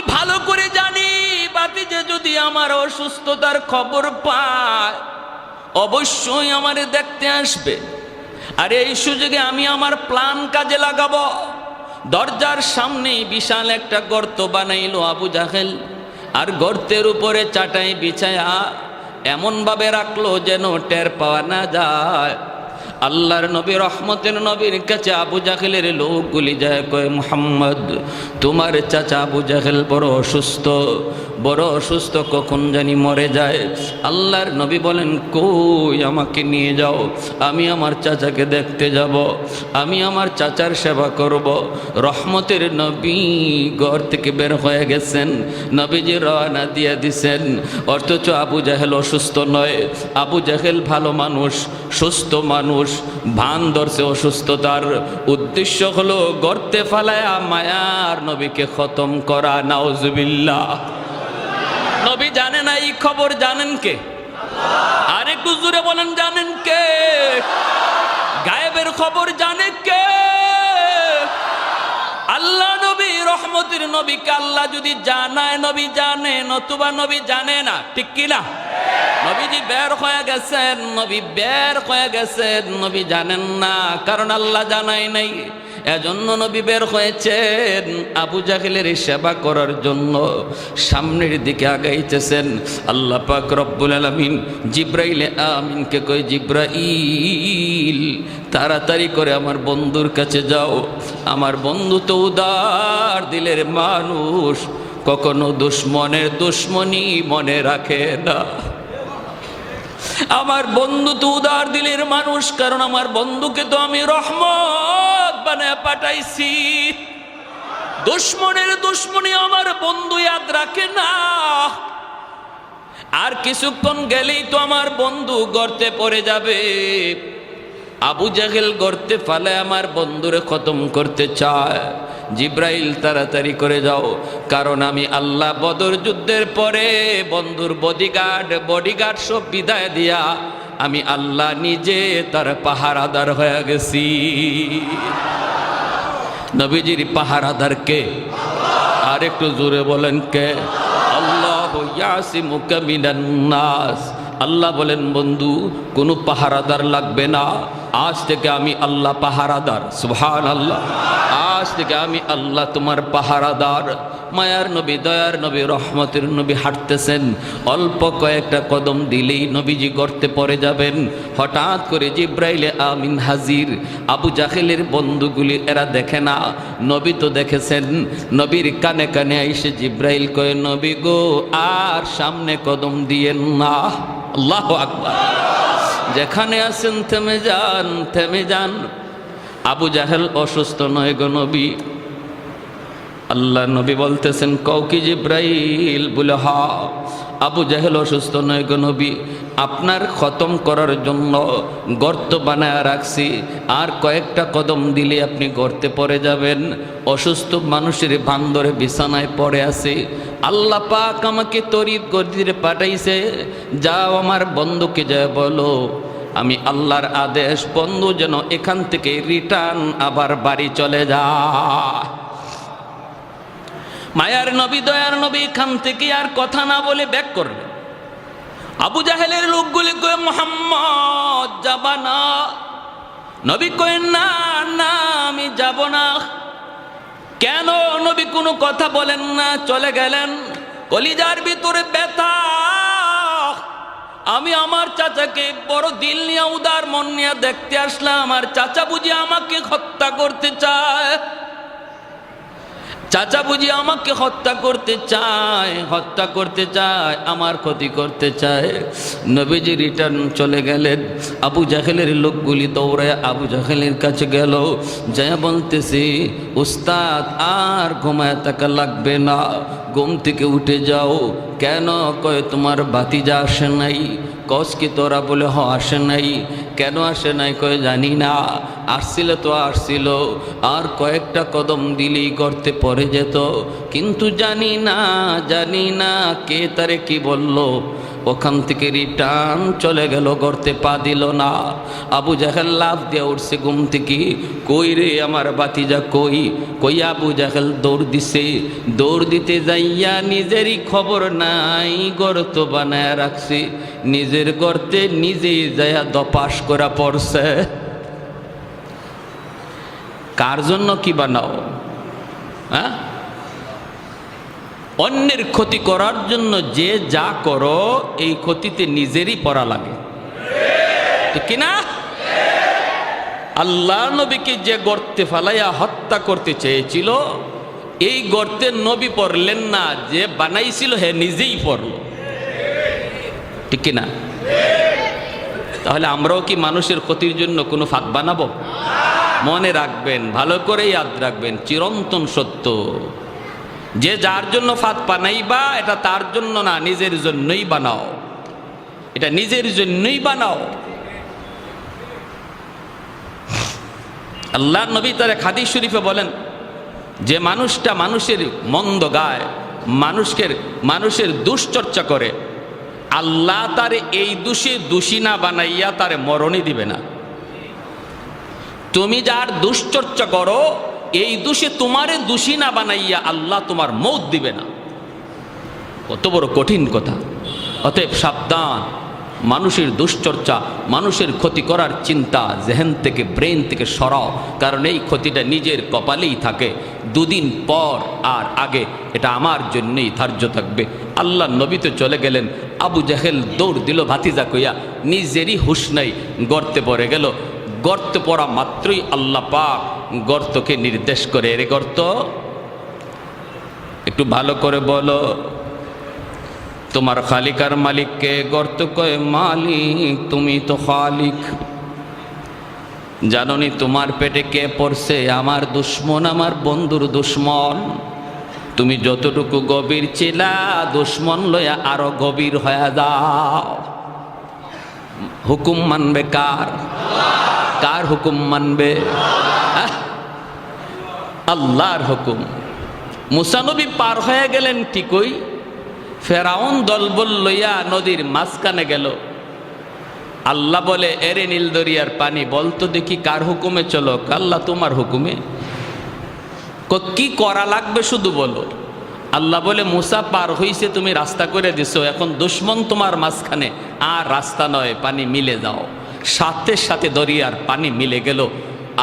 আমি ভালো করে জানি বাতিজা যদি আমার অসুস্থতার খবর পায় অবশ্যই আমারে দেখতে আসবে। আর এই সুযোগে আমি আমার প্ল্যান কাজে লাগাবো। দরজার সামনেই বিশাল একটা গর্ত বানাইলো আবু জাহেল, আর গর্তের উপরে চাটাই বিছায়া এমনভাবে রাখলো যেন টের পাওয়া না যায়। আল্লাহর নবী রহমতের নবীর কাছে আবু জাহেলের লোকগুলি যায়, কয় মুহাম্মদ তোমার চাচা আবু জাহেল বড় অসুস্থ, কখন জানি মরে যায়। আল্লাহর নবী বলেন, কই আমাকে নিয়ে যাও, আমি আমার চাচাকে দেখতে যাব, আমি আমার চাচার সেবা করব। রহমতের নবী ঘর থেকে বের হয়ে গেছেন, নবীজি রওনা দিয়ে দিছেন, অথচ আবু জাহেল অসুস্থ নয়। আবু জাহেল ভালো মানুষ, সুস্থ মানুষ, ভান ধরছে অসুস্থতার। উদ্দেশ্য হলো গর্তে ফালায়া মায়ার নবীকে খতম করা। নাউজুবিল্লাহ। নবী জানেন না এই খবর, জানেন কে? আরেকটু জোরে বলেন, জানেন কে? গায়েবের খবর জানে কে? আল্লাহ নবী রহমতের নবীকে আল্লাহ যদি জানায় নবী জানে, নতুবা নবী জানে না, ঠিক কিনা? নবীজি বের হয়ে গেছেন, নবী জানেন না, কারণ আল্লাহ জানাই নাই। এজন্য নবী বের হয়েছেন আবু জাহেলের সেবা করার জন্য। সামনের দিকে আগাইতেছেন। আল্লাহ পাক রব্বুল আলামিন জিব্রাইল আমিনকে কয়, জিব্রাইল তাড়াতাড়ি করে আমার বন্ধুর কাছে যাও। আমার বন্ধু তো উদার দিলের মানুষ, কখনো দুশ্মনের দুশ্মনী মনে রাখে না। আমার বন্ধু তো উদার দিলের মানুষ, কারণ আমার বন্ধুকে তো আমি রহমত বানায় পাঠাইছি। দুশ্মনের দুশ্মনী আমার বন্ধু ইয়াদ রাখে না। আর কিছুক্ষণ গেলেই তো আমার বন্ধু গর্তে পড়ে যাবে। আবু জাহেল গর্তে ফালে আমার বন্ধুরে খতম করতে চায়। জিব্রাইল তাড়াতাড়ি করে যাও, কারণ আমি আল্লাহ বদর যুদ্ধের পরে বন্ধুর বডিগার্ড সব বিদায় দিয়া আমি আল্লাহ নিজে তার পাহারাদার হয়ে গেছি। নবীজির পাহারাদার কে? আর একটু জোরে বলেন কে? আল্লাহু ইয়াসিমুকা মিনান নাস। আল্লাহ বলেন, বন্ধু কোনো পাহারাদার লাগবে না, আজ থেকে আমি আল্লাহ পাহারাদার। সুবহানাল্লাহ। আজ থেকে আমি আল্লাহ তোমার পাহারাদার। মায়ার নবী, দয়ার নবী, রহমতের নবী হাঁটতেছেন। অল্প কয়েকটা কদম দিলেই নবীজি গর্তে পড়ে যাবেন। হঠাৎ করে জিব্রাইল আমিন হাজির। আবু জাহেলের বন্ধুগুলি এরা দেখে না, নবী তো দেখেছেন। নবীর কানে কানে এসে জিব্রাইল কয়, নবী গো আর সামনে কদম দিয়েন না। আল্লাহু আকবার। যেখানে আছেন থেমে যান, থেমে যান। আবু জাহেল অসুস্থ নয় গো নবী। আল্লাহ নবী বলতেছেন, কও কি জিব্রাইল? বলে হা। আবু জাহেল অসুস্থ নয় গো নবী, আপনার খতম করার জন্য গর্ত বানায় রাখছি, আর কয়েকটা কদম দিলে আপনি গর্তে পড়ে যাবেন। অসুস্থ মানুষের বান্দরে বিছানায় পড়ে আছে। আল্লাহ পাক আমাকে তরিত গর্দিরে পাঠাইছে, যাও আমার বন্ধুকে যায় বলো আমি আল্লাহর আদেশ, বন্ধু যেন এখান থেকে রিটার্ন আবার বাড়ি চলে যায়। মায়ার নবী, দয়ার নবী এখান থেকে আর কথা না বলে ব্যাক করবে। আবু জাহেলের লোকগুলি কয়ে, মুহাম্মদ যাবা না? নবী কয়ে, না না আমি যাব না। কেন? নবী কোনো কথা বলেন না, চলে গেলেন। কলিজার ভিতরে ব্যথা। আমি আমার চাচাকে বড় দিল নিয়ে, উদার মন নিয়ে দেখতে আসলাম, আমার চাচা বুঝি আমাকে হত্যা করতে চায়। চাচা বুঝি আমাকে হত্যা করতে চায়, আমার ক্ষতি করতে চায়। নবীজি রিটার্ন চলে গেলেন। আবু জাহেলের লোকগুলি দৌড়ায় আবু জাহেলের কাছে গেল, যা বলতেছি, উস্তাদ আর ঘুমায় থাকা লাগবে না, ঘুম থেকে উঠে যাও। কেন? কয় তোমার ভাতিজা আসে নাই। কস কি তোরা? বলে হ আসে নাই। কেন আসে নাই? কয় জানি না, আসছিল তো আসছিল, আর কয়েকটা কদম দিলেই গর্তে পড়ে যেত, কিন্তু জানি না কে তারে কি বলল। ওখান থেকে রিটার্ন চলে গেল, গর্তে পা দিল না। আবু জাহেল লাফ দিয়ে উঠছে ঘুম থেকে, কই রে আমার বাতিজা কই? কই আবু জাহেল দৌড় দিছে, দৌড় দিতে যাইয়া নিজেরই খবর নাই গর্ত বানায় রাখছে, নিজের গর্তে নিজেই যাইয়া দপাস করা পড়ছে। কার জন্য কি বানাও? হ্যাঁ, অন্যের ক্ষতি করার জন্য যে যা করো এই ক্ষতিতে নিজেরই পড়া লাগে, ঠিক কিনা? আল্লাহ নবীকে যে গর্তে ফালাইয়া হত্যা করতে চেয়েছিল, এই গর্তে নবী পড়লেন না, যে বানাইছিল হে নিজেই পড়ল, ঠিক কিনা? তাহলে আমরাও কি মানুষের ক্ষতির জন্য কোনো ফাঁদ বানাবো? মনে রাখবেন, ভালো করে ইয়াদ রাখবেন, চিরন্তন সত্য, যে যার জন্য ফাঁদ বানাইবা এটা তার জন্য না, নিজের জন্যই বানাও, এটা নিজের জন্যই বানাও। আল্লাহ নবী তার হাদিস শরীফে বলেন, যে মানুষটা মানুষের মন্দ গায়, মানুষের দুশ্চর্চা করে, আল্লাহ তার এই দোষে দোষী না বানাইয়া তারে মরণই দিবে না। তুমি যার দুশ্চর্চা করো এই দোষে তোমারে দোষী না বানাইয়া আল্লাহ তোমার মৌত দিবে না। কত বড় কঠিন কথা! অতএব সাবধান, মানুষের দুশ্চর্চা, মানুষের ক্ষতি করার চিন্তা জেহেন থেকে, ব্রেন থেকে সরাও, কারণ এই ক্ষতিটা নিজের কপালেই থাকে, দুদিন পর আর আগে এটা আমার জন্যই ধার্য থাকবে। আল্লাহ নবী তো চলে গেলেন, আবু জাহেল দৌড় দিল ভাতিজা কইয়া, নিজেরই হুঁশ নাই, গর্তে পড়ে গেল। গর্তে পড়া মাত্রই আল্লাহ পাক গর্তকে নির্দেশ করে, এরে গর্ত, একটু ভালো করে বলো, তোমার খালিক আর মালিককে? গর্ত কয়, মালিক তুমি তো খালিক। জাননি তোমার পেটে কে পড়ছে? আমার দুশ্মন, আমার বন্ধুর দুশ্মন। তুমি যতটুকু গভীর ছিলা, দুশ্মন লয়া আরো গভীর হয়ে যাও। হুকুম মানবে কার? কার হুকুম মানবে? আল্লাহর হুকুম। মুসা নবী পার হয়ে গেলেন ঠিকই, ফেরাউন দলবল লইয়া নদীর মাঝখানে গেল। আল্লাহ বলে, এরে নীল দরিয়ার পানি, বলতো দেখি কার হুকুমে চলো? আল্লাহ তোমার হুকুমে। কি করা লাগবে শুধু বলো। আল্লাহ বলে, মুসা পার হইছে, তুমি রাস্তা করে দিছো, এখন দুশ্মন তোমার মাঝখানে, আর রাস্তা নয়, পানি মিলে যাও। সাথে সাথে দরিয়ার পানি মিলে গেল,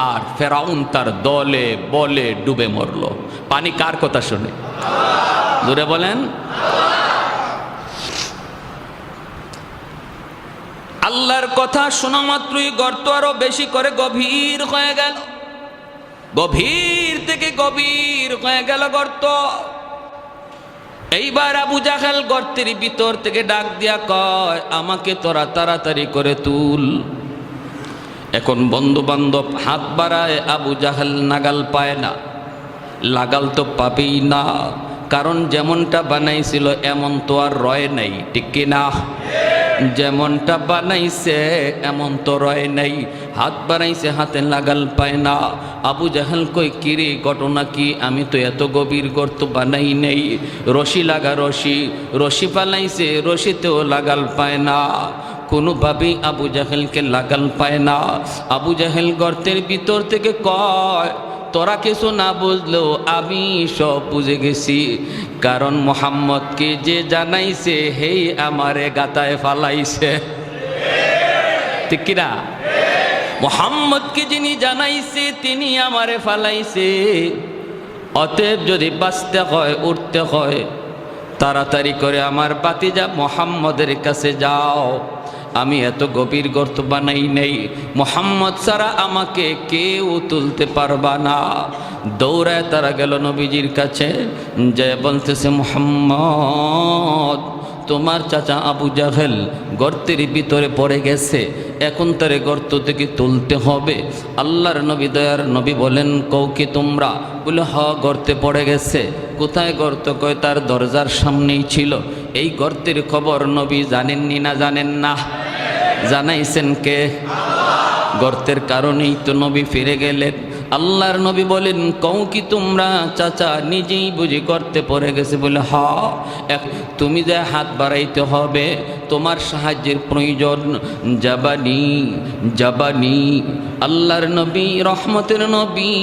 আর ফেরাউন তার দলে বলে ডুবে মরল। পানি কার কথা শুনে? জোরে বলেন। আল্লাহর কথা শোনা মাত্রই গর্ত আরো বেশি করে গভীর হয়ে গেল, গভীর থেকে গভীর হয়ে গেল গর্ত। এইবার আবু জাহেল গর্তের ভিতর থেকে ডাক দিয়া কয়, আমাকে তোরা তাড়াতাড়ি করে তুল। এখন বন্ধু বান্ধব হাত বাড়ায়, আবু জাহেল নাগাল পায় না। লাগাল তো পাবেই না, কারণ যেমনটা বানাইছিল এমন তো আর রয় নাই, ঠিক কিনা? যেমনটা বানাইছে এমন তো রয় নাই। হাত বানাইছে, হাতে লাগাল পায় না। আবু জাহেল কই, কিরে ঘটনা কি? আমি তো এত গভীর গর্ত বানাই নেই। রশি লাগা, রশি পালাইছে, রশিতেও লাগাল পায় না। কোনোভাবেই আবু জাহেলকে লাগাল পায় না। আবু জাহেল গর্তের ভিতর থেকে কয়, তোরা কিছু না বুঝলেও আমি সব বুঝে গেছি, কারণ মোহাম্মদকে যে জানাইছে হেই আমারে গাতায় ফালাইছে, ঠিক কিনা? মোহাম্মদকে যিনি জানাইছে তিনি আমারে ফালাইছে। অতএব যদি বাঁচতে হয়, উঠতে হয়, তাড়াতাড়ি করে আমার বাতিজা মোহাম্মদের কাছে যাও। আমি এত গভীর গর্ত বানাই নেই, মোহাম্মদ ছাড়া আমাকে কেউ তুলতে পারবা না। দৌড়ায় তারা গেল নবীজির কাছে, যে বলতেছে, মোহাম্মদ তোমার চাচা আবু জাহেল গর্তের ভিতরে পড়ে গেছে, এখন তারে গর্ত থেকে তুলতে হবে। আল্লাহর নবী, দয়ার নবী বলেন, কৌকে তোমরা? বলে, হ, গর্তে পড়ে গেছে। কোথায় গর্ত? কয়, তার দরজার সামনেই ছিল। এই গর্তের খবর নবী জানেননি না জানেন না? জানাইছেন কে? গর্তের কারণেই তো নবী ফিরে গেলেন। আল্লাহর নবী বলেন, কও কি তোমরা? চাচা নিজেই বুঝি করতে পড়ে গেছে বলে, হ তুমি যে হাত বাড়াইতে হবে, তোমার সাহায্যের প্রয়োজন। জাবানি জাবানি। আল্লাহর নবী রহমতের নবী,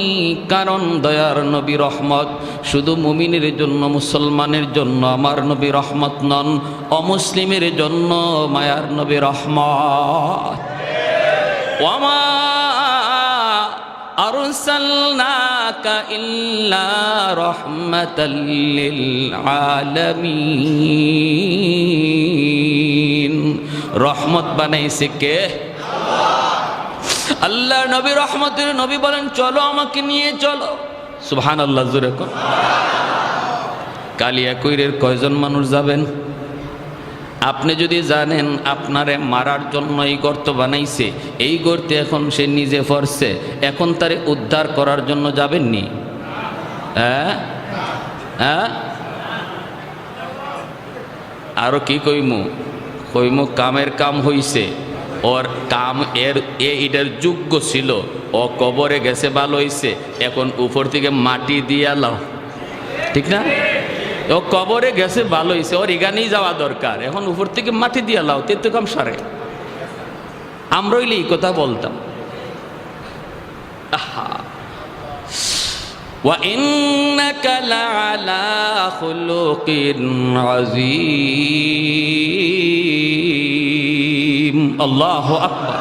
কারণ দয়ার নবী রহমত। শুধু মুমিনের জন্য, মুসলমানের জন্য আমার নবী রহমত নন, অমুসলিমের জন্য মায়ার নবী রহমত। ওয়ামা আরসালনাকা ইল্লা রাহমাতাল লিল আলামিন। রহমত বানাইছে কে? আল্লাহ নবী রহমতের নবী বলেন, চলো আমাকে নিয়ে চলো। সুবহানাল্লাহ, জোরে কর। কালিয়াকৈরের কয়জন মানুষ যাবেন? আপনি যদি জানেন আপনারে মারার জন্য এই গর্ত বানাইছে, এই গর্তে এখন সে নিজে পড়ছে, এখন তারে উদ্ধার করার জন্য যাবেননি? হ্যাঁ হ্যাঁ, আরো কি কইমু? কামের কাম হইছে, ওর কাম এটার যোগ্য ছিল, ও কবরে গেছে, ভালো হইছে, এখন উপর থেকে মাটি দিয়া লাও, ঠিক না? ও কবরে গেছে, ভালো হয়েছে, ওর এখানেই যাওয়া দরকার, এখন উপর থেকে মাটি দিয়ে লাও, তেতে কাম সারে। আমরা হইলে এই কথা বলতাম। আহা, ওয়া ইন্নাকা লাআলা খুলুকিন আযীম। আল্লাহু আকবার।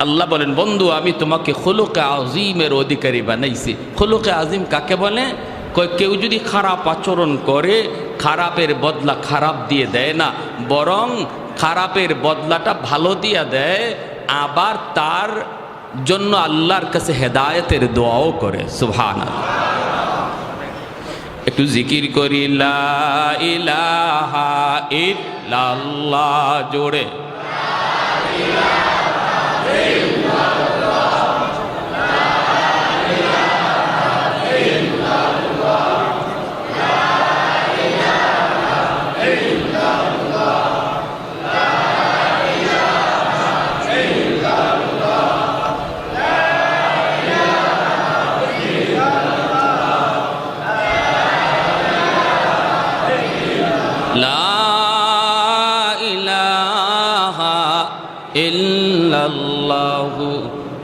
আল্লাহ বলেন, বন্ধু আমি তোমাকে খুলুকে আযীমের অধিকারী বানাইছি। খুলুকে আযীম কাকে বলে? কেউ যদি খারাপ আচরণ করে, খারাপের বদলা খারাপ দিয়ে দেয় না, বরং খারাপের বদলাটা ভালো দিয়ে দেয়, আবার তার জন্য আল্লাহর কাছে হেদায়েতের দোয়াও করে। সুবহানাল্লাহ। একটু জিকির করি, লা ইলাহা ইল্লাল্লাহ, জোরে।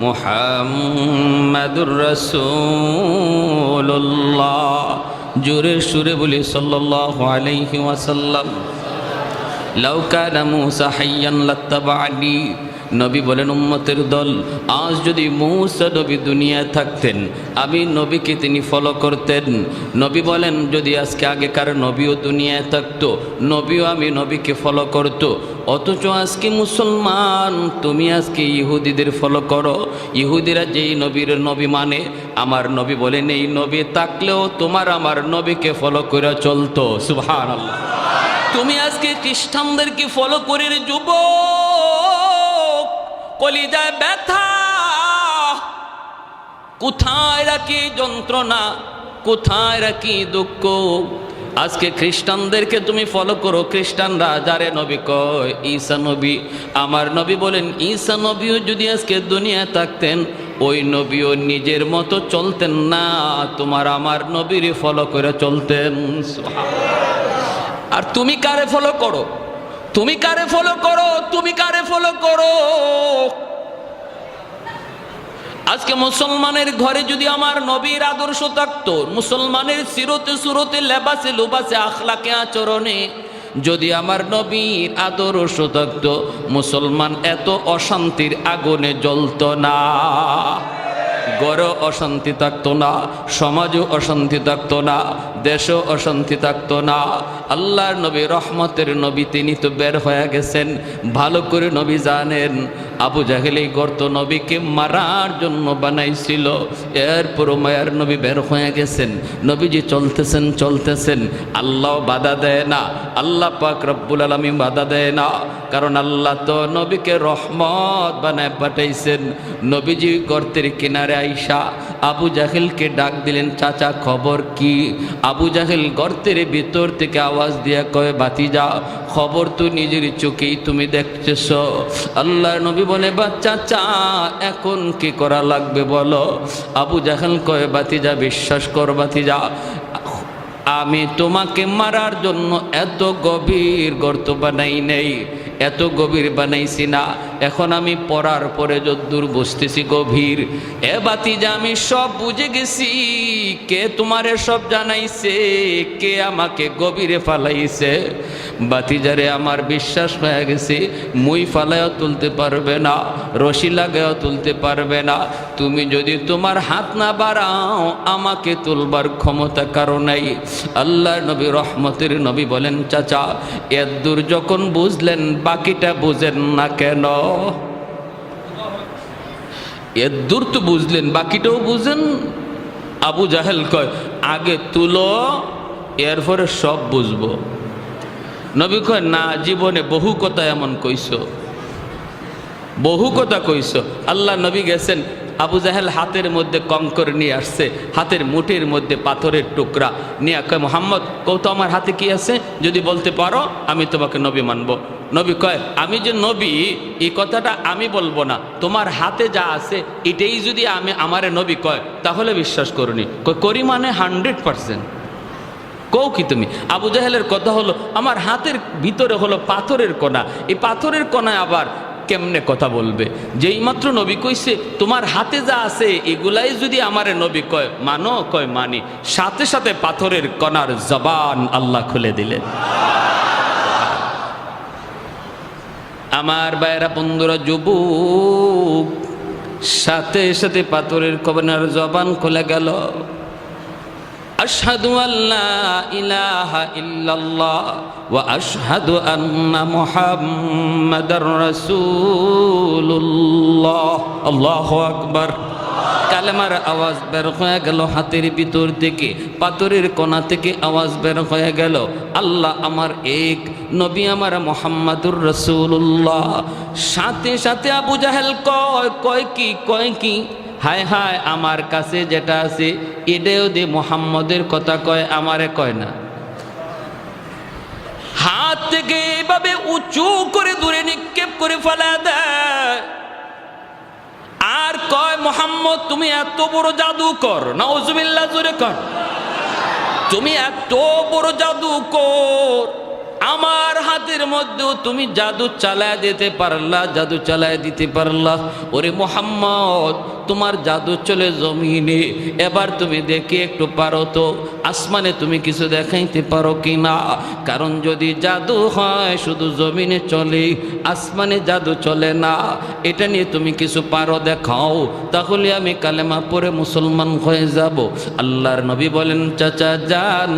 মুহাম্মাদুর রাসূলুল্লাহ। জোরে সুরে বলি সাল্লাল্লাহু আলাইহি ওয়াসাল্লাম। লাউ কানা মূসা হাইয়ান লাত্তাবা'নি। নবী বলেন, উম্মতের দল, আজ যদি মূসা নবী দুনিয়ায় থাকতেন, আমি নবীকে তিনি ফলো করতেন। নবী বলেন, যদি আজকে আগেকার নবীও দুনিয়ায় থাকতো, নবীও আমি নবীকে ফলো করতো। অথচ আজকে মুসলমান, তুমি আজকে ইহুদিদের ফলো করো। ইহুদিরা যেই নবীর নবী মানে, আমার নবী বলেন এই নবী থাকলেও তোমার আমার নবীকে ফলো করে চলতো। সুবহানাল্লাহ। তুমি আজকে খ্রিস্টানদেরকে ফলো করে রে যুবক, কলিজায় ব্যথা, কোথায় রাখি যন্ত্রণা, কোথায় রাখি দুঃখ। আজকে খ্রিস্টানদেরকে তুমি ফলো করো, খ্রিস্টানরা যারে নবী কয় ঈসা নবী। আমার নবী বলেন, ঈসা নবীও যদি আজকে দুনিয়ায় থাকতেন, ওই নবীও নিজের মতো চলতেন না, তোমার আমার নবীর ফলো করে চলতেন। আর তুমি কারে ফলো করো? তুমি কারে ফলো করো? তুমি কারে ফলো করো? আজকে মুসলমানের ঘরে যদি আমার নবীর আদর্শ থাকতো, মুসলমানের সিরতে সুরতে লেবাসে লুবাসে আখলাকে আচরণে যদি আমার নবীর আদর্শ থাকতো, মুসলমান এত অশান্তির আগুনে জ্বলতো না। ঘরে অশান্তি থাকতো না, সমাজও অশান্তি থাকতো না, দেশও অশান্তি থাকতো না। আল্লাহর নবী রহমতের নবী, তিনি তো বের হয়ে গেছেন। ভালো করে নবী জানেন, আবু জাহেল এই গর্ত নবীকে মারার জন্য বানাইছিল। এরপরও মায়ার নবী বের হয়ে গেছেন। নবীজি চলতেছেন, আল্লাহ বাধা দেয় না, আল্লাহ পাক রব্বুল আলামিন বাধা দেয় না। কারণ আল্লাহ তো নবীকে রহমত বানায় পাঠাইছেন। নবীজি গর্তের কিনারে আইসা আবু জাহেলকে ডাক দিলেন, চাচা খবর কি? আবু জাহেল গর্তের ভিতর থেকে আওয়াজ দিয়া কয় ভাতিজা খবর তো নিজের চোখেই তুমি দেখতেছ। আল্লাহর নবী বলে বাচ্চা চা এখন কি করা লাগবে বলো। আবু জাহেল কয় ভাতিজা বিশ্বাস কর ভাতিজা, আমি তোমাকে মারার জন্য এত গভীর গর্ত বানাই নেই, এত গভীর বানাইছি না। এখন আমি পড়ার পরে যদ্দূর বুঝতেছি গভীর। এ ভাতিজা আমি সব বুঝে গেছি, কে তোমারে সব জানাইছে, কে আমাকে গভীরে ফালাইছে। ভাতিজারে আমার বিশ্বাস হয়ে গেছে, মুই ফালাইও তুলতে পারবে না, রশি লাগাইও তুলতে পারবে না। তুমি যদি তোমার হাত না বাড়াও আমাকে তুলবার ক্ষমতা কারো নাই। আল্লাহর নবী রহমতের নবী বলেন চাচা এত দূর যখন বুঝলেন বাকিটা বুঝেন না কেন? এত দূর তো বুঝলেন বাকিটাও বুঝেন। আবু জাহেল কয় আগে তুলো এরপরে সব বুঝবো। নবী কয় না, জীবনে বহু কথা এমন কইছো, বহু কথা কইছো। আল্লাহ নবী গেছেন, আবু জাহেল হাতের মধ্যে কঙ্কর নিয়ে আসছে, হাতের মুঠির মধ্যে পাথরের টুকরা নিয়ে কয় মোহাম্মদ কৌতো আমার হাতে কি আছে, যদি বলতে পারো আমি তোমাকে নবী মানব। নবী কয় আমি যে নবী এই কথাটা আমি বলবো না, তোমার হাতে যা আছে এটাই যদি আমি আমারে নবী কয় তাহলে বিশ্বাস করুনি। করি মানে 100%। কও কি তুমি? আবু জাহেলের কথা হলো আমার হাতের ভিতরে হলো পাথরের কণা, এই পাথরের কণায় আবার কেমনে কথা বলবে? যেই মাত্র নবী কইছে তোমার হাতে যা আছে এগুলাই যদি আমারে নবী কয় মানো, কয় মানি, সাথে সাথে পাথরের কণার জবান আল্লাহ খুলে দিলেন। আমার ভাইরা বন্ধুরা যুবক, সাথে সাথে পাথরের কণার জবান খুলে গেল। আশহাদু আল্লা ইলাহা ইল্লাল্লাহ ওয়া আশহাদু আন্না মুহাম্মাদার রাসূলুল্লাহ। আল্লাহু আকবার। কালেমার আওয়াজ বের হয়ে গেল হাতের ভিতর থেকে, পাথরের কোণা থেকে আওয়াজ বের হয়ে গেল আল্লাহ আমার এক, নবী আমার মুহাম্মাদুর রাসূলুল্লাহ। সাথে সাথে আবু জাহেল কয় কি হায় হায় আমার কাছে যেটা আছে এটাও দিয়ে মুহাম্মদের কথা কয়, আমারে কয় না। হাত থেকে এইভাবে উঁচু করে দূরে নিক্ষেপ করে ফেলা দেয় আর কয় মুহাম্মদ তুমি এত বড় জাদুকর, নাউজুবিল্লাহ জোরে কর, তুমি এত বড় জাদুকর, আমার হাতের মধ্যেও তুমি জাদু চালায় দিতে পারলা, জাদু চালায় দিতে পারলা। ওরে মুহাম্মদ তোমার জাদু চলে জমিনে, এবার তুমি দেখে একটু পারো তো আসমানে তুমি কিছু দেখাইতে পারো কি না? কারণ যদি জাদু হয় শুধু জমিনে চলে, আসমানে জাদু চলে না, এটা নিয়ে তুমি কিছু পারো দেখাও, তাহলে আমি কালেমা পড়ে মুসলমান হয়ে যাব। আল্লাহর নবী বলেন চাচা যান,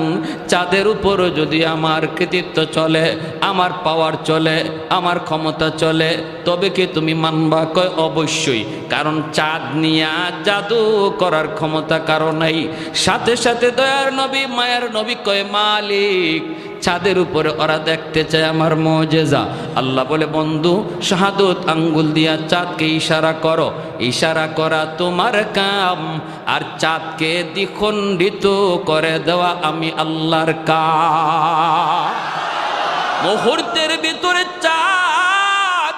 চাঁদের উপরও যদি আমার কৃতিত্ব চলে, আমার পাওয়ার চলে, আমার ক্ষমতা চলে, তবে কি তুমি মানবা? কয় অবশ্যই, কারণ চাঁদ নিয়া জাদু করার ক্ষমতা কারো নাই। সাথে সাথে দয়ার নবী মায়ের নবী কয় মালিক চাঁদের উপরে ওরা দেখতে চায় আমার মুজিজা। আল্লাহ বলে বন্ধু শাহাদত আঙ্গুল দিয়া চাঁদকে ইশারা করো, ইশারা করা তোমার কাম, আর চাঁদকে দ্বিখণ্ডিত করে দেওয়া আমি আল্লাহর কাম। মুহূর্তের ভিতরে চাঁদ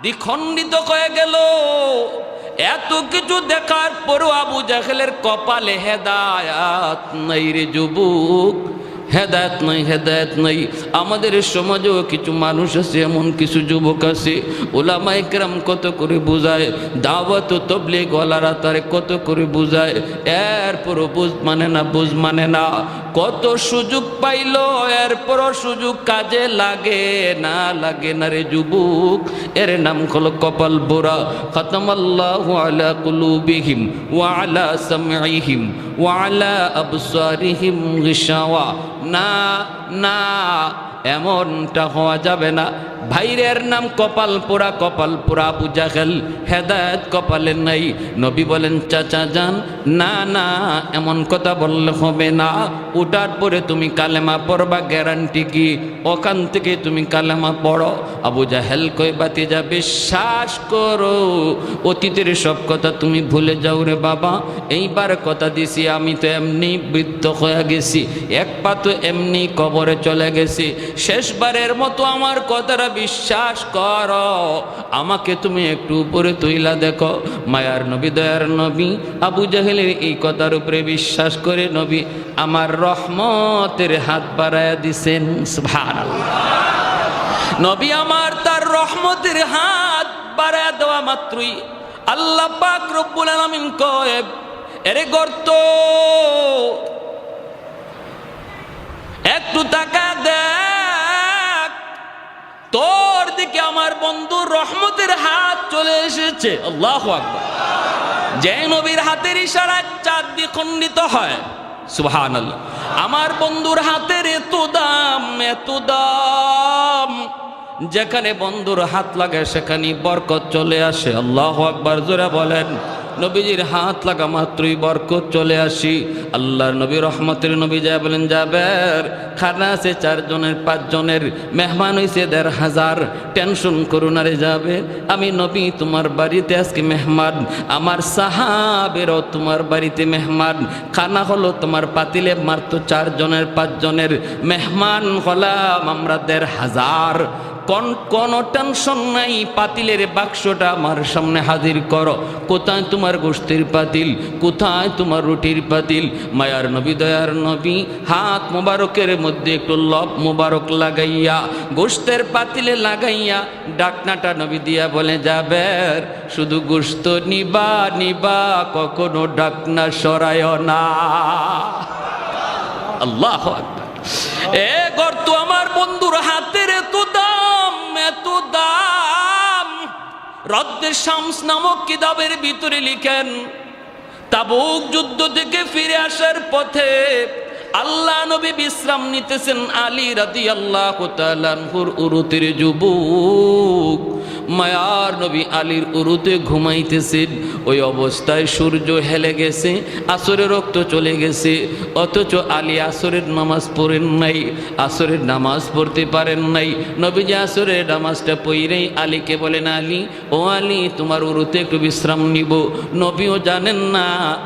দ্বিখণ্ডিত হয়ে গেল। এত কিছু দেখার পরও আবু জাহেলের কপালে হেদায়াত নাই রে যুবক, হেদায়েত নাই, হেদায়েত নাই। আমাদের সমাজেও কিছু মানুষ আছে, এমন কিছু যুবক আছে, ওলামায়ে কেরাম কত করে বুঝায়, দাওয়াত ও তাবলীগ ওয়ালারা তারে কত করে বুঝায়, এরপরও বুঝ মানে না, বুঝ মানে না। কত সুযোগ পাইল এরপরও সুযোগ কাজে লাগে না, লাগে না রে যুবক। এর নাম হলো কপাল বোরা। খাতামাল্লাহু আলা কুলুবিহিম ওয়া আলা সামঈহিম ওয়া আলা আবসারিহিম গিশাওয়া। না না, এমনটা হওয়া যাবে না। ভাইরের নাম কপাল পোড়া আবু জাহেল, হেদায়েত কপালে নাই। নবী বলেন চাচা যান, না না এমন কথা বললে হবে না, ওটার পরে তুমি কালেমা পড়বা, গ্যারান্টি কি? ওখান থেকে তুমি কালেমা পড়ো। আবু জাহেল কই বাতিজা বিশ্বাস করো, অতীতের সব কথা তুমি ভুলে যাও রে বাবা, এইবার কথা দিছি আমি তো এমনি বৃদ্ধ হয়ে গেছি, এক পা তো এমনি কবরে চলে গেছি, শেষবারের মতো আমার কথাটা বিশ্বাস করো, আমাকে তুমি একটু উপরে তুইলা দেখো। মায়ার নবী দয়ার নবী আবু জাহেলের এই কথার উপরে বিশ্বাস করে নবী আমার রহমতের হাত বাড়ায়া দিছেন। সুবহানাল্লাহ। নবী আমার তার রহমতের হাত বাড়ায়া দেওয়া মাত্রই আল্লাহ পাক রব্বুল আলামিন কয়, এরে গর্ত একটু তাকা দেখ, তোর দিকে আমার বন্ধুর রহমতের হাত চলে এসেছে। আল্লাহু আকবার। যে নবীর হাতের ইশারায় চাঁদ দ্বিখণ্ডিত হয়, সুবহানাল্লাহ। আমার বন্ধুর হাতের এত দাম, যেখানে বন্ধুর হাত লাগে সেখানে বরকত চলে আসে। আল্লাহু আকবার জোরে বলেন। নবীজির হাত লাগা মাত্রই বরকত চলে আসি। আল্লাহর নবী রহমতের নবী যায় বলেন, যাবের খানা আছে 4 জনের 5 জনের, মেহমান হইছে 1500, টেনশন করো না রে যাবে, আমি নবী তোমার বাড়িতে আজকে মেহমান, আমার সাহাবেরও তোমার বাড়িতে মেহমান, খানা হলো তোমার পাতিলে মাত্র 4 জনের 5 জনের, মেহমান হলাম আমরা 1500, কোনো টেনশন নাই, পাতিলের বাক্সটা আমার সামনে হাজির করো। কোথায় তোমার গোশতের পাতিল, কোথায় তোমার রুটির পাতিল? মায়ার নবী দয়ার নবী হাত মোবারকের মধ্যে একটু লব মোবারক লাগাইয়া গোশতের পাতিলে লাগাইয়া ডাকনাটা নবী দিয়া বলে, যাবের শুধু গোশত নিবা, কখনো ডাকনা সরায় না। আল্লাহু আকবার। এ গর্ত আমার বন্ধুর হাতের এত দাম, রদ্দে শামস নামক কিতাবের ভিতরে লিখেন, তাবুক যুদ্ধ থেকে ফিরে আসার পথে আল্লাহ নবী বিশ্রাম নিতেছেন, আলী রাদিয়াল্লাহু তাআলা আনহুর উরুতের যুবক মায়ার নবী আলীর উরুতে ঘুমাইতেছেন। ওই অবস্থায় সূর্য হেলে গেছে, আসরের রক্ত চলে গেছে, অথচ আলী আসরের নামাজ পড়েন নাই, আসরের নামাজ পড়তে পারেন নাই। নবীজি আসরের নামাজটা পড়েই আলীকে বলেন, আলী ও আলী তোমার উরুতে একটু বিশ্রাম নিব। নবীও জানেন না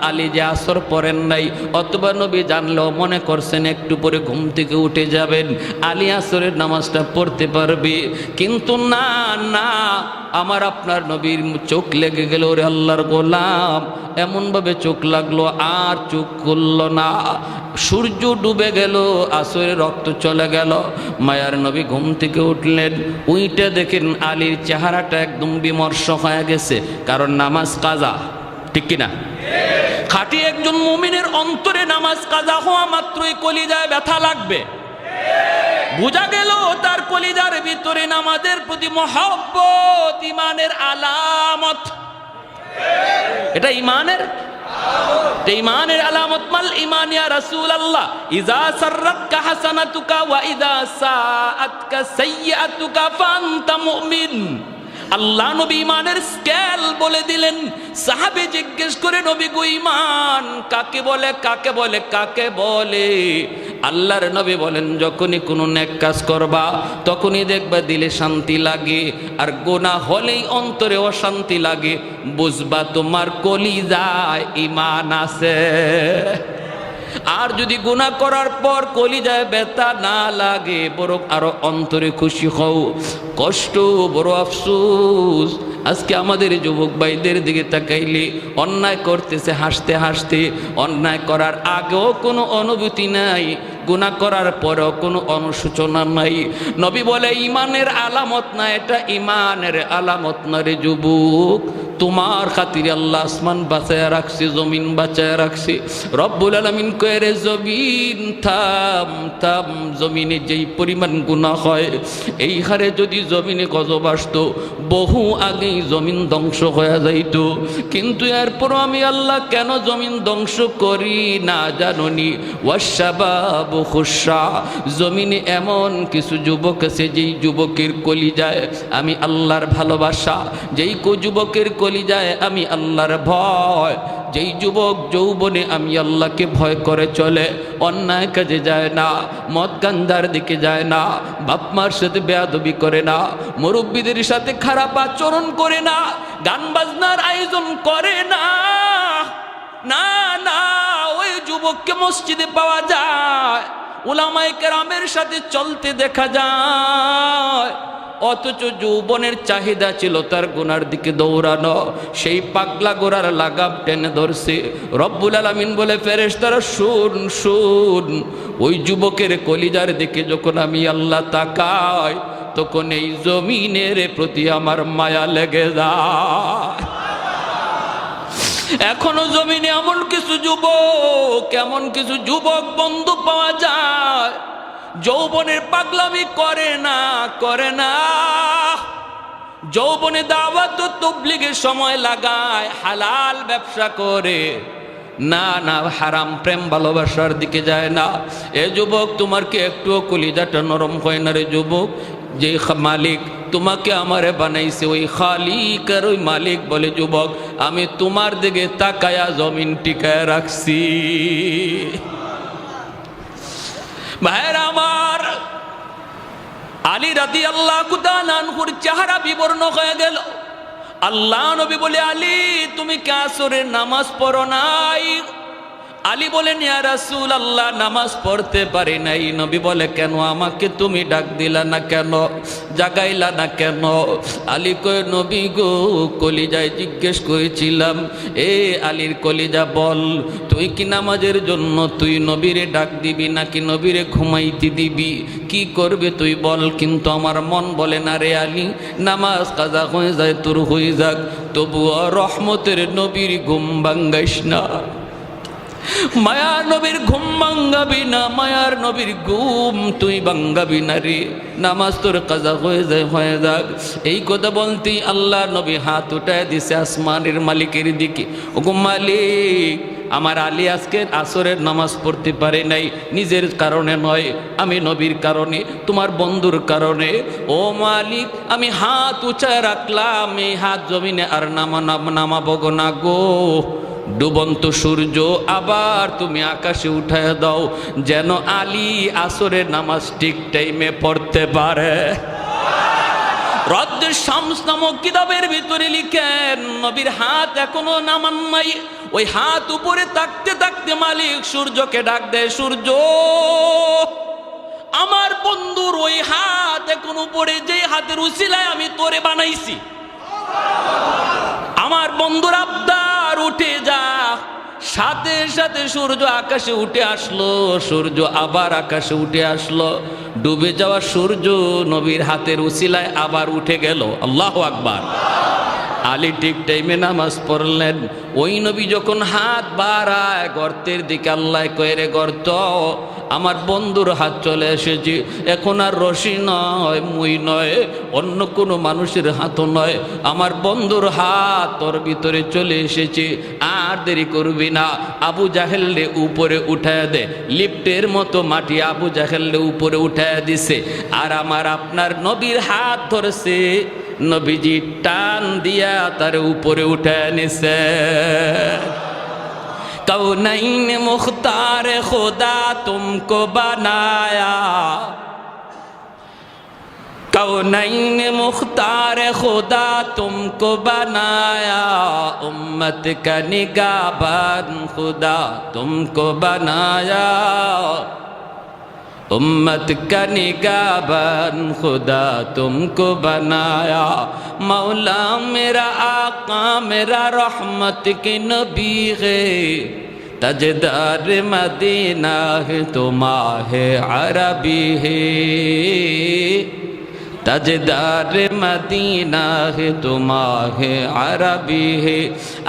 আলী যে আসর পড়েন নাই, অথবা নবী জানলেও মনে করছেন একটু পরে ঘুম থেকে উঠে যাবেন, আলী আসরের নামাজটা পড়তে পারবে। কিন্তু না, আমার আপনার নবীর চোখ লেগে গেল, ওরে আল্লাহর গোলাম, এমনভাবে চোখ লাগলো আর চোখ খুলল না। সূর্য ডুবে গেল, আসরের রক্ত চলে গেল। মায়ার নবী ঘুম থেকে উঠলেন, উইটা দেখেন আলীর চেহারাটা একদম বিমর্ষ হয়ে গেছে, কারণ নামাজ কাজা, ঠিক কিনা? খাঁটি একজন মুমিনের অন্তরে নামাজ কাজা হওয়া মাত্রই কলিজায় ব্যথা লাগবে। বুঝা গেল তার কলিজার ভিতরে নামাজের প্রতি মহব্বত ইমানের আলামত। এটা ইমানের আলামত। মাল ঈমান ইয়া রাসূলুল্লাহ, ইযা সাররাতকা হাসানাতুকা ওয়া ইযা সাআতকা সাইয়্যাতুকা ফাআনতা মুমিন। আল্লাহ নবী ইমানের স্কেল বলে দিলেন। সাহাবী জিজ্ঞেস করে, নবী গো ঈমান কাকে বলে, কাকে বলে, কাকে বলে? আল্লাহর নবী বলেন, যখনই কোনো নেক কাজ করবা তখনই দেখবা দিলে শান্তি লাগে, আর গুনাহ হলেই অন্তরে অশান্তি লাগে, বুঝবা তোমার কলিজায় ঈমান আছে। আর যদি গুনাহ করার পর কলিজায় ব্যথা না লাগে, বরং আরো অন্তরে খুশি হও, কষ্ট বড় আফসোস। আজকে আমাদের যুবক ভাইদের দিকে তাকাইলে অন্যায় করতেছে হাসতে হাসতে, অন্যায় করার আগেও কোনো অনুভূতি নাই, গুনাহ করার পরেও কোনো অনুশোচনা নাই। নবী বলে ইমানের আলামত না, এটা ইমানের আলামত না রে যুবক। তোমার খাতিরে আল্লাহ আসমান বাঁচায়া রাখছি, জমিন বাঁচায়া রাখছি। রব্বুল আলামিন কয়ে রে জমিন থাম থাম, জমিনে যেই পরিমাণ গুনাহ হয় এই হারে যদি জমিনে গজব আসতো বহু আগেই জমিন ধ্বংস হয়ে যাইত। কিন্তু এরপরও আমি আল্লাহ কেন জমিন ধ্বংস করি না জাননি? ওয়াশাবাবু খুশা, জমিনে এমন কিছু যুবক আছে যেই যুবকের কলিজায় আমি আল্লাহর ভালোবাসা, যেই যুবকের কলিজায় আমি আল্লাহর ভয়, যেই যুবক যৌবনে আমি আল্লাহকে ভয় করে চলে, অন্যায় কাজে যায় না, মদ গাঞ্জার দিকে যায় না, বাপ মার সাথে বেয়াদবি করে না, মুরব্বীদের সাথে খারাপ আচরণ করে না, গান বাজনার আয়োজন করে না, না না, ওই যুবককে মসজিদে পাওয়া যায়, উলামায়ে কেরামের সাথে চলতে দেখা যায়। অথচ যৌবনের চাহিদা ছিল তার গুনার দিকে দৌড়ানো, সেই পাগলা গোড়ার লাগাম টেনে ধরছে। রব্বুল আলামিন বলে ফেরেশতারা শুন শুন, ওই যুবকের কলিজার দিকে যখন আমি আল্লাহ তাকাই তখন এই জমিনের প্রতি আমার মায়া লেগে যায়। এখনো জমিনে এমন কিছু যুবক বন্ধু পাওয়া যায় যৌবনের পাগলামি করে না, যৌবনে দাওয়াত ও তাবলীগের সময় লাগায়, হালাল ব্যবসা করে, না না, হারাম প্রেম ভালোবাসার দিকে যায় না। এ যুবক, তোমার কি একটুও কলিজাটা নরম হয় না রে যুবক? যে মালিক তোমাকে আমারে বানাইছে ওই খালিক আর ওই মালিক বলে, যুবক আমি তোমার দিকে তাকায়া জমিন টিকায় রাখছি। ভাইরা আমার, আলী রাদিয়াল্লাহু তাআলা আনহুর চেহারা বিবর্ণ হয়ে গেল। আল্লাহ নবী বলে, আলী তুমি কি আসরের নামাজ পড়ো নাই? আলী বলেন, ইয়া রাসূলুল্লাহ নামাজ পড়তে পারি নাই। নবী বলে, কেন? আমাকে তুমি ডাক দিলা না কেন, জাগাইলা না কেন? আলী কয়, নবী গো, কলিজায় জিজ্ঞেস করেছিলাম, এ আলীর কলিজা বল, তুই কি নামাজের জন্য তুই নবীরে ডাক দিবি নাকি নবীরে ঘুমাইতে দিবি, কি করবে তুই বল? কিন্তু আমার মন বলে না রে আলী, নামাজ কাজা হয়ে যায় তোর হয়ে যাক, তবুও রহমতের নবীর ঘুম ভাঙ্গাইস না। মায়ার নবীর ঘুম ভাঙ্গাবি না, মায়ার নবীর ঘুম তুই ভাঙ্গাবি না রে, নামাজ তোর কাজা হয়ে যাক। এই কথা বলতেই আল্লাহ নবী হাত উঠায় দিছে আসমানের মালিকের দিকে। ওগো মালিক, আমার আলী আজকে আসরের নামাজ পড়তে পারে নাই, নিজের কারণে নয়, আমি নবীর কারণে, তোমার বন্ধুর কারণে। ও মালিক, আমি হাত উঁচায় রাখলাম, এই হাত জমিনে আর নামাবো না গো। ডুবন্ত সূর্য আবার তুমি আকাশে উঠায় দাও, যেন আলী আসরের নামাজ ঠিক টাইমে পড়তে পারে। রদ্দুশ শামস নামক কিতাবের ভিতরে লিখেন, নবীর হাত এখনো নামান নাই, ওই হাত উপরে থাকতে থাকতে মালিক সূর্যকে ডাক দেয়, সূর্য আমার বন্ধুর ওই হাত এখন উপরে, যে হাতের উসিলায় আমি তোরে বানাইছি, আমার বন্ধুর আবদার উঠে যা। সাথে সাথে সূর্য আকাশে উঠে আসলো, সূর্য আবার আকাশে উঠে আসলো, ডুবে যাওয়া সূর্য নবীর হাতের উসিলায় আবার উঠে গেল। আল্লাহু আকবার। আলী ঠিক টাইমে নামাজ পড়লেন। ওই নবী যখন হাত বাড়ায় গর্তের দিকে, আল্লাহ কয়ে, রে গর্ত, আমার বন্ধুর হাত চলে এসেছে, এখন আর রশি নয়, মই নয়, অন্য কোনো মানুষের হাতও নয়, আমার বন্ধুর হাত তোর ভিতরে চলে এসেছে, আর দেরি করবি না, আবু জাহেলরে উপরে উঠায় দে। লিফটের মতো মাটি আবু জাহেলরে উপরে উঠায় দিছে, আর আমার আপনার নবীর হাত ধরেছে, নবীজি টান দিয়া তার উপরে উঠায় নিছে। कौनैन मुख्तार खुदा तुमको बनाया, कौनैन मुख्तार खुदा तुमको बनाया, उम्मत का निगाहबान खुदा तुमको बनाया, उम्मत का निगाहबान खुदा तुमको बनाया। मौला मेरा आका मेरा रहमत के नबी है, तजदार मदीना है तो माह अरबी है, ताजदार मदीना है तो माह अरबी है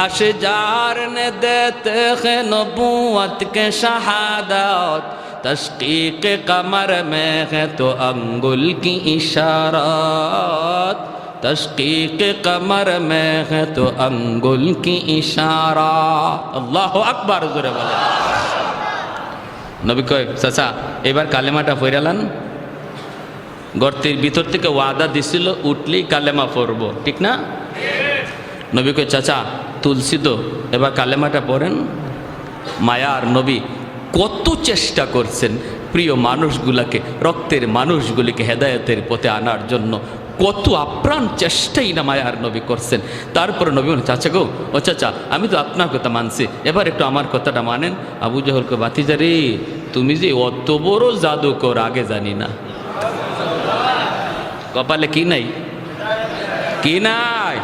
अशजार ने देते हैं नबूवत के शहादत तशकीक कमर में है तो अंगुल की इशारत तशकीक कमर में है तो अंगुल की इशारा अल्लाह अकबर जोरे बोले नबी कय चाचा एबार कालेमाटा पড়ালান গর্তের ভিতর থেকে ওয়াদা দিছিল উঠলেই কালেমা পড়ব ঠিক না নবী কয় চাচা তুলসী তো এবার কালেমাটা পড়েন মায়ার নবী কত চেষ্টা করছেন প্রিয় মানুষগুলোকে রক্তের মানুষগুলিকে হেদায়েতের পথে আনার জন্য কত আপ্রাণ চেষ্টাই না মায়ার নবী করছেন তারপরে নবী বলেন চাচা গো ও চাচা আমি তো আপনার কথা মানছি এবার একটু আমার কথাটা মানেন আবু জহলকে বাতিজা রে তুমি যে অত বড় জাদুকর আগে জানি না কপালে কি নাই কি নাই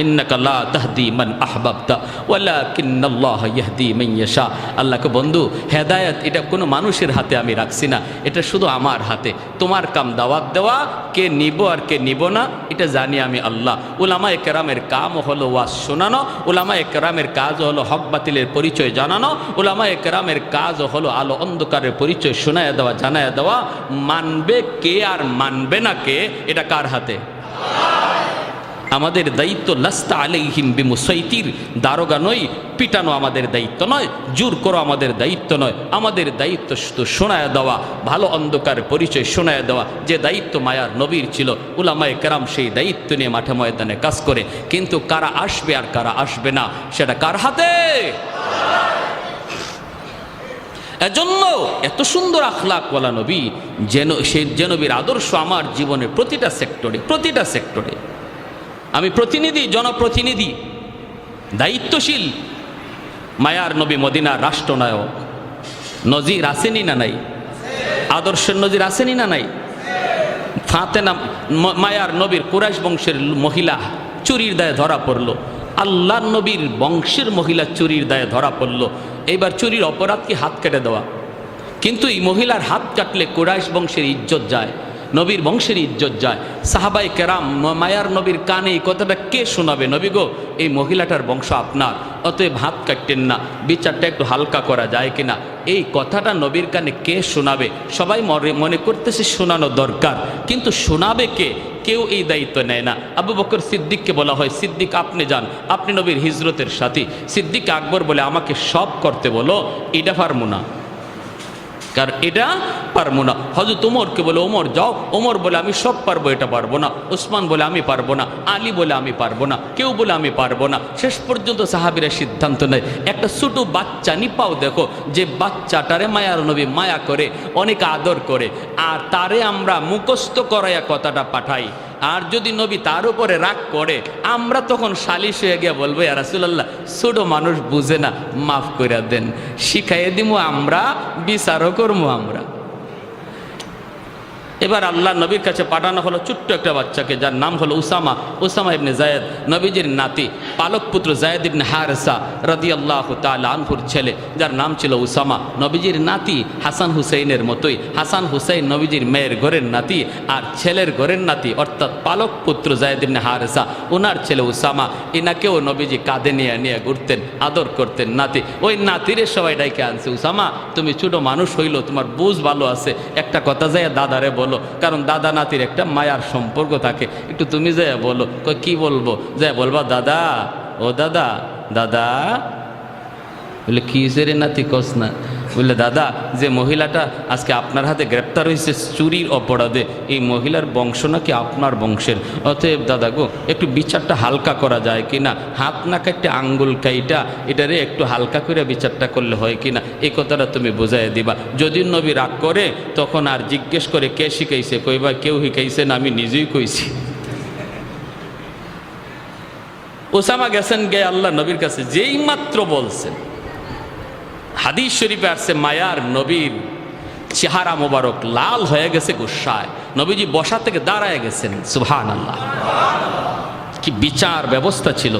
ইন্নাকা লা তাহদি মান আহবাবতা ওয়ালাকিন্নাল্লাহ ইয়াহদি মান ইয়াশা আল্লাহকে বন্ধু হেদায়েত এটা কোনো মানুষের হাতে আমি রাখছি না এটা শুধু আমার হাতে তোমার কাম দাওয়াত দেওয়া কে নিব আর কে নিব না এটা জানি আমি আল্লাহ উলামায়ে কেরামের কাম হলো ওয়াজ শোনানো উলামায়ে কেরামের কাজ হলো হক বাতিলের পরিচয় জানানো উলামায়ে কেরামের কাজ হলো আলো অন্ধকারের পরিচয় শোনায়া দেওয়া জানায়া দেওয়া মানবে কে আর মানবে না কে এটা কার হাতে আমাদের দায়িত্ব লাস্তা আলাইহিম বিমুসাইতির দারোগা নয় পিটানো আমাদের দায়িত্ব নয় জোর করো আমাদের দায়িত্ব নয় আমাদের দায়িত্ব শুধু শোনায়া দেওয়া ভালো অন্ধকার পরিচয় শোনায়া দেওয়া যে দায়িত্ব মায়ার নবীর ছিল উলামায়ে কেরাম সেই দায়িত্ব নিয়ে মাঠে ময়দানে কাজ করে কিন্তু কারা আসবে আর কারা আসবে না সেটা কার হাতে এজন্য এত সুন্দর আখলাকওয়ালা নবী যেন সেই যে নবীর আদর্শ আমার জীবনের প্রতিটা সেক্টরে আমি প্রতিনিধি জনপ্রতিনিধি দায়িত্বশীল মায়ার নবী মদিনার রাষ্ট্রনায়ক নজির আসেনি না নাই আদর্শের নজির আসেনি না নাই ফাতেমা মায়ার নবীর কুরাইশ বংশের মহিলা চুরির দায়ে ধরা পড়ল আল্লাহর নবীর বংশের মহিলা চুরির দায়ে ধরা পড়ল এইবার চুরির অপরাধ কি হাত কেটে দেওয়া কিন্তু এই মহিলার হাত কাটলে কুরাইশ বংশের ইজ্জত যায় নবীর বংশের ইজ্জত যায় সাহাবাই কেরাম মায়ার নবীর কানে এই কথাটা কে শোনাবে নবী গো এই মহিলাটার বংশ আপনার অতএব হাত কাটতেন না বিচারটা একটু হালকা করা যায় কিনা এই কথাটা নবীর কানে কে শোনাবে সবাই মনে করতেছে শোনানো দরকার কিন্তু শোনাবে কে কেউ এই দায়িত্ব নেয় না আবু বকর সিদ্দিককে বলা হয় সিদ্দিক আপনি যান আপনি নবীর হিজরতের সাথী সিদ্দিক আকবর বলে আমাকে সব করতে বলো এটা পারবো না কারণ এটা পারবো না হযরত ওমরকে বলে ওমর যাও ওমর বলে আমি সব পারবো এটা পারবো না ওসমান বলে আমি পারবো না আলী বলে আমি পারবো না কেউ বলে আমি পারবো না শেষ পর্যন্ত সাহাবীরা সিদ্ধান্ত নেয় একটা ছোট বাচ্চা নিপাও দেখো যে বাচ্চাটারে মায়ার নবী মায়া করে অনেক আদর করে আর তারে আমরা মুখস্থ করাইয়া কথাটা পাঠাই আর যদি নবী তার উপরে রাগ করে আমরা তখন সালিশ হয়ে গিয়ে বলবো ইয়া রাসূলুল্লাহ ছোট মানুষ বুঝে না মাফ করে দেন শিখাইয়ে দিমু আমরা বিচারও করবো আমরা এবার আল্লাহ নবীর কাছে পাঠানো হলো ছোট্ট একটা বাচ্চাকে যার নাম হলো উসামা ইবনে যায়েদ নবীজির নাতি পালক পুত্র যায়েদ ইবনে হারেসা রাদিয়াল্লাহু তাআলা আনহুর ছেলে যার নাম ছিল উসামা নবীজির নাতি হাসান হুসাইনের মতোই হাসান হুসাইন নবীজির মেয়ের ঘরের নাতি আর ছেলের ঘরের নাতি অর্থাৎ পালক পুত্র যায়েদ ইবনে হারেসা ওনার ছেলে উসামা এনাকেও নবীজি কাঁধে নিয়ে ঘুরতেন আদর করতেন নাতি ওই নাতিরে সবাই ডাইকে আনছে উসামা তুমি ছোট মানুষ হইলো তোমার বুঝ ভালো আছে একটা কথা যায় দাদারে বলো কারণ দাদা নাতির একটা মায়ার সম্পর্ক থাকে একটু তুমি যায় বলো কি বলবো যায় বলবা দাদা ও দাদা দাদা বলে কি রে নাতি কস না বললে দাদা যে মহিলাটা আজকে আপনার হাতে গ্রেপ্তার হয়েছে চুরির অপরাধে এই মহিলার বংশ নাকি আপনার বংশের অতএব দাদা গো একটু বিচারটা হালকা করা যায় কিনা হাত না কাটতে আঙ্গুল কাইটা এটারে একটু হালকা করে বিচারটা করলে হয় কিনা এই কথাটা তুমি বোঝাই দিবা যদি নবী রাগ করে তখন আর জিজ্ঞেস করে কে শিখাইছে কইবা কেউ শিখাইছে না আমি নিজেই কইছি ওসামা গেছেন গে আল্লাহ নবীর কাছে যেই মাত্র বলছেন হাদিস শরীফে আসছে মায়ার নবীর চেহারা মোবারক লাল হয়ে গেছে গুসায় নবীজি বসা থেকে দাঁড়ায় গেছেন সুবহানাল্লাহ কি বিচার ব্যবস্থা ছিল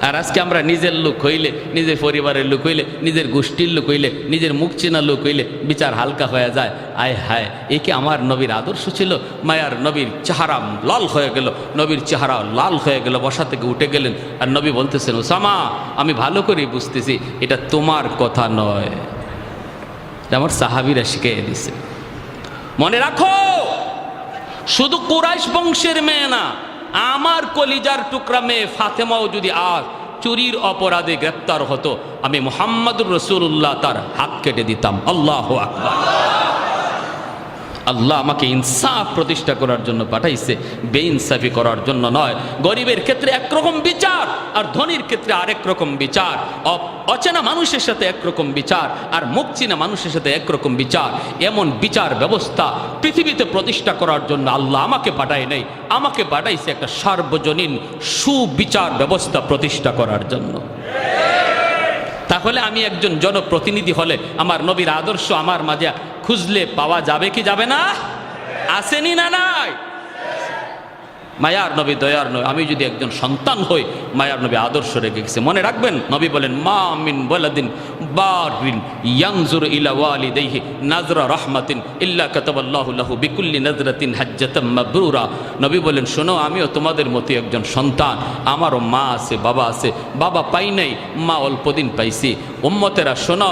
আর আজকে আমরা নিজের লোক হইলে, নিজের পরিবারের লোক হইলে, নিজের গোষ্ঠীর লোক হইলে, নিজের মুখ চেনা লোক হইলে বিচার হালকা হয়ে যায়। আয় হায়, এ কি আমার নবীর আদর্শ ছিল? মায়ার নবীর চেহারা লাল হয়ে গেল, নবীর চেহারা লাল হয়ে গেল, বসা থেকে উঠে গেলেন। আর নবী বলতেছেন, ওসামা আমি ভালো করেই বুঝতেছি এটা তোমার কথা নয়, এটা আমার সাহাবীরা শিখিয়ে দিছে। মনে রাখো, শুধু কুরাইশ বংশের মেয়ে না, আমার কলিজার টুকরা মেয়ে ফাতেমাও যদি আজ চুরির অপরাধে গ্রেপ্তার হতো, আমি মুহাম্মদুর রাসূলুল্লাহ তার হাত কেটে দিতাম। আল্লাহু আকবার। আল্লাহ আমাকে ইনসাফ প্রতিষ্ঠা করার জন্য পাঠাইছে, বেইনসাফি করার জন্য নয়। গরিবের ক্ষেত্রে একরকম বিচার আর ধনীর ক্ষেত্রে আরেক রকম বিচার, অচেনা মানুষের সাথে একরকম বিচার আর মুখ চিনা মানুষের সাথে একরকম বিচার। এমন বিচার ব্যবস্থা পৃথিবীতে প্রতিষ্ঠা করার জন্য আল্লাহ আমাকে পাঠায় নাই, আমাকে পাঠাইছে একটা সার্বজনীন সুবিচার ব্যবস্থা প্রতিষ্ঠা করার জন্য। তাহলে আমি একজন জনপ্রতিনিধি হলে আমার নবীর আদর্শ আমার মাঝে খুঁজলে পাওয়া যাবে কি যাবে না? আসেনি না নাই? মায়ার নবী, দয়ার নবী, আমি যদি একজন সন্তান হই, মায়ার নবী আদর্শ রেখে গেছে। মনে রাখবেন, নবী বলেন, মা মিন ওয়ালাদিন বারিন ইয়ানজুরু ইলা ওয়ালিদাইহি নাজরা রাহমাতিন ইল্লা কাতাবাল্লাহু লাহু বিকুল্লি নাজরাতিন হাজ্জাতাম মাবরুরা। নবী বলেন, শোনো, আমিও তোমাদের মতো একজন সন্তান, আমারও মা আছে, বাবা আছে। বাবা পাই নাই, মা অল্পদিন পাইছি। উম্মতেরা শোনো,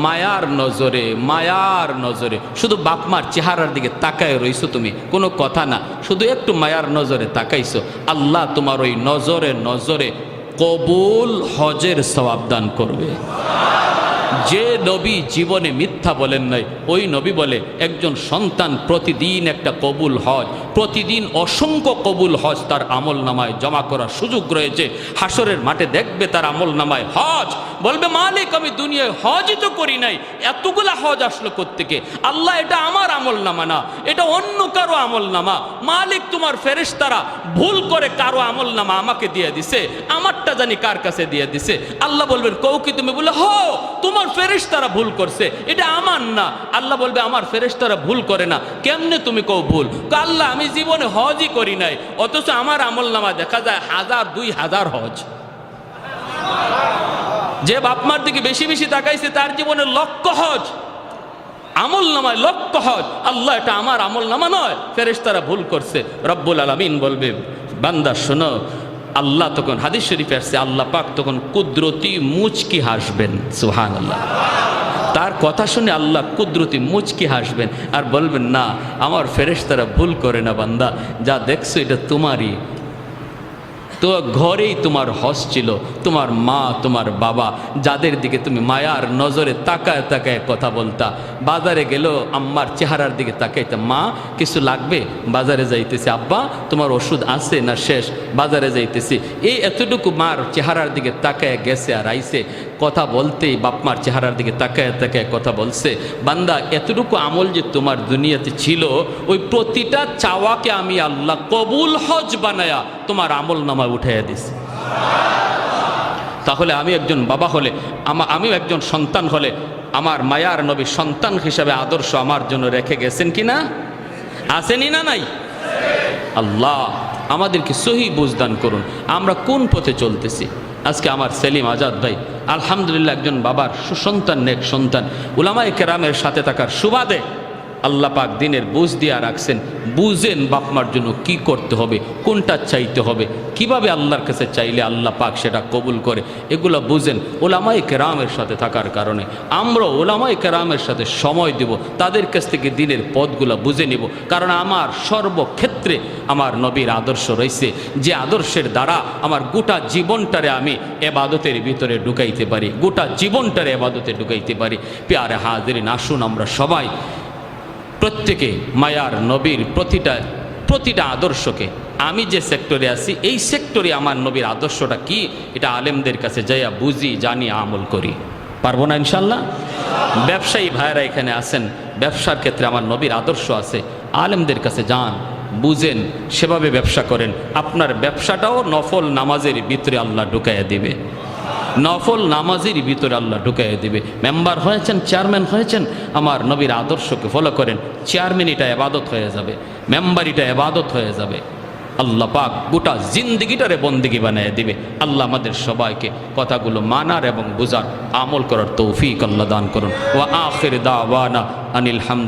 মায়ার নজরে, মায়ার নজরে শুধু বাপ মার চেহারার দিকে তাকায় রইছো তুমি, কোনো কথা না, শুধু একটু মায়ার নজরে তাকাইছো, আল্লাহ তোমার ওই নজরে নজরে কবুল হজের সওয়াব দান করবে। যে নবী জীবনে মিথ্যা বলেন নাই, ওই নবী বলে একজন সন্তান প্রতিদিন একটা কবুল হজ, প্রতিদিন অসংখ্য কবুল হজ তার আমল নামায় জমা করার সুযোগ রয়েছে। হাসরের মাঠে দেখবে তার আমল নামায় হজ, বলবে, মালিক আমি দুনিয়ায় হজই তো করি নাই, এতগুলা হজ আসলো কোত্থেকে? আল্লাহ, এটা আমার আমল নামা না, এটা অন্য কারো আমল নামা। মালিক, তোমার ফেরেশতারা ভুল করে কারো আমল নামা আমাকে দিয়ে দিছে, আমারটা জানি কার কাছে দিয়ে দিছে। আল্লাহ বলবেন, কও কি তুমি? বলে, হো, তোমার ফেরেশতারা ভুল করছে, এটা আমার না। আল্লাহ বলবে, আমার ফেরেশতারা ভুল করে না, কেমনে তুমি কও ভুল? আল্লাহ, আমি জীবনে হজই করি নাই, অথচ আমার আমল নামা দেখা যায় 1000 2000 হজ। যে বাপমার দিকে বেশি বেশি তাকাইছে তার জীবনে লক্ষ হজ, আমল নামায় লক্ষ হজ। আল্লাহ, এটা আমার আমল নামা নয়, ফেরেশতারা ভুল করছে। রব্বুল আলামিন বলবে, বান্দা শোনো, আল্লাহ তখন, হাদিস শরীফে আসছে, আল্লাহ পাক তখন কুদরতি মুচকি হাসবেন। সুবহানাল্লাহ। তার কথা শুনে আল্লাহ কুদরতি মুচকি হাসবেন আর বলবেন, না, আমার ফেরেশতারা ভুল করে না বান্দা, যা দেখছো এটা তোমারই, তো ঘরেই তোমার হজ ছিল, তোমার মা, তোমার বাবা, যাদের দিকে তুমি মায়ার নজরে তাকায় তাকায় কথা বলতা। বাজারে গেল, আম্মার চেহারার দিকে তাকাইতা, মা কিছু লাগবে? বাজারে যাইতেছি। আব্বা তোমার ওষুধ আছে না শেষ? বাজারে যাইতেছি। এই এতটুকু মার চেহারার দিকে তাকায় গেছে আর আইছে, কথা বলতেই বাপমার চেহারার দিকে তাকায় তাকায় কথা বলছে। বান্দা, এতটুকু আমল যে তোমার দুনিয়াতে ছিল, ওই প্রতিটা চাওয়াকে আমি আল্লাহ কবুল হজ বানায়া তোমার আমল নামায় উঠাইয়া দিছি। তাহলে আমি একজন বাবা হলে, আমিও একজন সন্তান হলে, আমার মায়ার নবী সন্তান হিসাবে আদর্শ আমার জন্য রেখে গেছেন কিনা? আসেনি না নাই? আল্লাহ আমাদেরকে সহি বুঝদান করুন, আমরা কোন পথে চলতেছি। আজকে আমার সেলিম আজাদ ভাই আলহামদুলিল্লাহ একজন বাবার সুসন্তান, নেক সন্তান, উলামায়ে কেরামের সাথে থাকার সুবাদে আল্লাহ পাক দিনের বুঝ দিয়া রাখছেন। বুঝেন বাপমার জন্য কি করতে হবে, কোনটা চাইতে হবে, কিভাবে আল্লাহর কাছে চাইলে আল্লাহ পাক সেটা কবুল করে, এগুলো বুঝেন। ওলামায়ে কেরামের সাথে থাকার কারণে আমরা ওলামায়ে কেরামের সাথে সময় দেব, তাদের কাছ থেকে দিনের পথগুলো বুঝে নেব। কারণ আমার সর্বক্ষেত্রে আমার নবীর আদর্শ রয়েছে, যে আদর্শের দ্বারা আমার গোটা জীবনটারে আমি এবাদতের ভিতরে ঢুকাইতে পারি, গোটা জীবনটারে এবাদতে ঢুকাইতে পারি। প্যারে হাজিরিন, আসুন আমরা সবাই প্রত্যেকে মায়ার নবীর প্রতিটা আদর্শকে, আমি যে সেক্টরে আছি এই সেক্টরে আমার নবীর আদর্শটা কি, এটা আলেমদের কাছে যাইয়া বুঝি, জানি, আমল করি। পারবো না ইনশাল্লাহ? ব্যবসায়ী ভাইয়েরা এখানে আছেন, ব্যবসার ক্ষেত্রে আমার নবীর আদর্শ আছে, আলেমদের কাছে যান, বুঝেন, সেভাবে ব্যবসা করেন। আপনার ব্যবসাটাও নফল নামাজের ভিতরে আল্লাহ ঢুকাইয়া দিবে, নফল নামাজের ভিতরে আল্লাহ ঢুকাইয়া দিবে। মেম্বার হয়েছেন, চেয়ারম্যান হয়েছেন, আমার নবীর আদর্শকে ফলো করেন, চেয়ারম্যান এটা এবাদত হয়ে যাবে, মেম্বার এটা এবাদত হয়ে যাবে। আল্লাহ পাক গোটা জিন্দিগিটারে বন্দিগি বানিয়ে দিবে। আল্লাহ আমাদের সবাইকে কথাগুলো মানার এবং বুঝার আমল করার তৌফিক আল্লাহ দান করুন। ওয়া আখির দাওয়ানা আনিল হামদ।